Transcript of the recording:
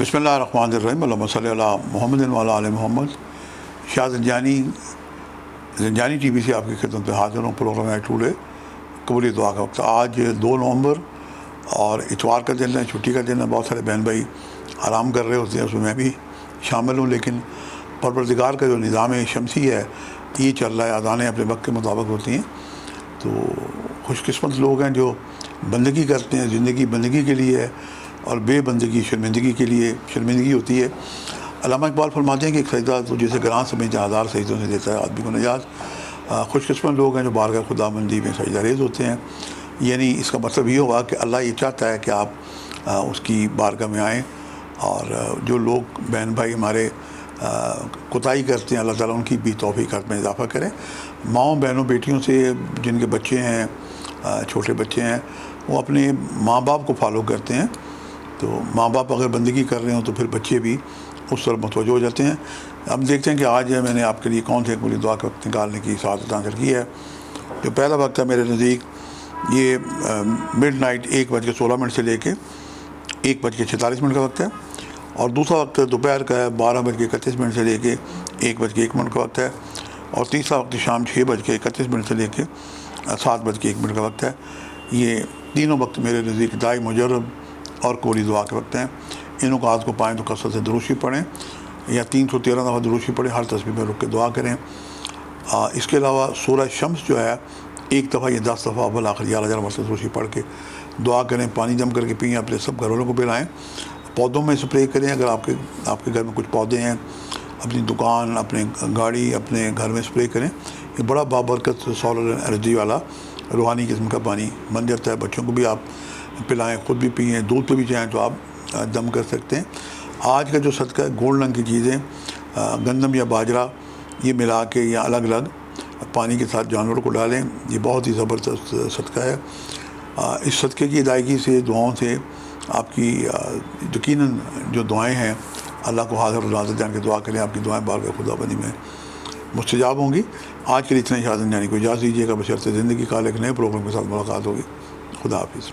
بسم اللہ الرحمن الرحیم اللہم صلی علی محمد وعلی آل محمد۔ شاہ زنجانی ٹی وی سے آپ کی خدمت میں حاضر ہوں۔ پروگرام ہے ٹوڈے قبولی دعا کا وقت۔ آج 2 نومبر اور اتوار کا دن ہے، چھٹی کا دن ہے۔ بہت سارے بہن بھائی آرام کر رہے ہوتے ہیں، اس میں بھی شامل ہوں، لیکن پروردگار کا جو نظام شمسی ہے یہ چل رہا ہے، اذانیں اپنے وقت کے مطابق ہوتی ہیں۔ تو خوش قسمت لوگ ہیں جو بندگی کرتے ہیں، زندگی بندگی کے لیے ہے اور بے بندگی شرمندگی کے لیے شرمندگی ہوتی ہے۔ علامہ اقبال فرماتے ہیں کہ ایک سجدہ تو جسے گراں سمجھتے 1000 سجدوں سے دیتا ہے آدمی کو نجات۔ خوش قسمت لوگ ہیں جو بارگاہ خدا بندی میں سجدہ ریز ہوتے ہیں۔ یعنی اس کا مطلب یہ ہوگا کہ اللہ یہ چاہتا ہے کہ آپ اس کی بارگاہ میں آئیں، اور جو لوگ بہن بھائی ہمارے کوتاہی کرتے ہیں، اللہ تعالیٰ ان کی بھی توفیقات میں اضافہ کریں۔ ماؤں بہنوں بیٹیوں سے جن کے بچے ہیں، چھوٹے بچے ہیں، وہ اپنے ماں باپ کو فالو کرتے ہیں، تو ماں باپ اگر بندگی کر رہے ہوں تو پھر بچے بھی اس طرف متوجہ ہو جاتے ہیں۔ ہم دیکھتے ہیں کہ آج میں نے آپ کے لیے کون سے قبولی دعا کا وقت نکالنے کی سعادت حاصل کی ہے۔ جو پہلا وقت ہے میرے نزدیک یہ مڈ نائٹ 1:16 سے لے کے 1:46 کا وقت ہے، اور دوسرا وقت دوپہر کا ہے 12:31 سے لے کے 1:01 کا وقت ہے، اور تیسرا وقت شام 6:31 سے لے کے 7:01 کا وقت ہے۔ یہ تینوں وقت میرے نزدیک دائی مجرب اور قبولی دعا کے وقت ہیں۔ ان اوقات کو پائیں تو کثرت سے دروشی پڑھیں، یا 313 دفعہ دروشی پڑھیں، ہر تسبیح میں رک کے دعا کریں۔ اس کے علاوہ سورہ شمس جو ہے ایک دفعہ یا 10 دفعہ اول آخر 11,000 مرتبہ دروشی پڑھ کے دعا کریں۔ پانی جم کر کے پئیں، اپنے سب گھر والوں کو پلائیں۔ پودوں میں سپرے کریں، اگر آپ کے گھر میں کچھ پودے ہیں، اپنی دکان، اپنے گاڑی، اپنے گھر میں سپرے کریں۔ یہ بڑا بابرکت سولر انرجی والا روحانی قسم کا پانی بن جاتا ہے۔ بچوں کو بھی آپ پلائیں، خود بھی پئیں، دودھ پہ بھی چاہیں تو آپ دم کر سکتے ہیں۔ آج کا جو صدقہ ہے گولڈ رنگ کی چیزیں، گندم یا باجرہ، یہ ملا کے یا الگ الگ پانی کے ساتھ جانوروں کو ڈالیں، یہ بہت ہی زبردست صدقہ ہے۔ اس صدقے کی ادائیگی سے، دعاؤں سے آپ کی یقیناً جو دعائیں ہیں اللہ کو حاضر و ناظر جان کے دعا کریں، آپ کی دعائیں بارگاہ خدا بندی میں مستجاب ہوں گی۔ آج کے لیے اتنا ہی، شاہ زنجانی کو اجازت دیجیے گا، بشرط زندگی کا ایک نئے پروگرام کے ساتھ ملاقات ہوگی۔ خدا حافظ۔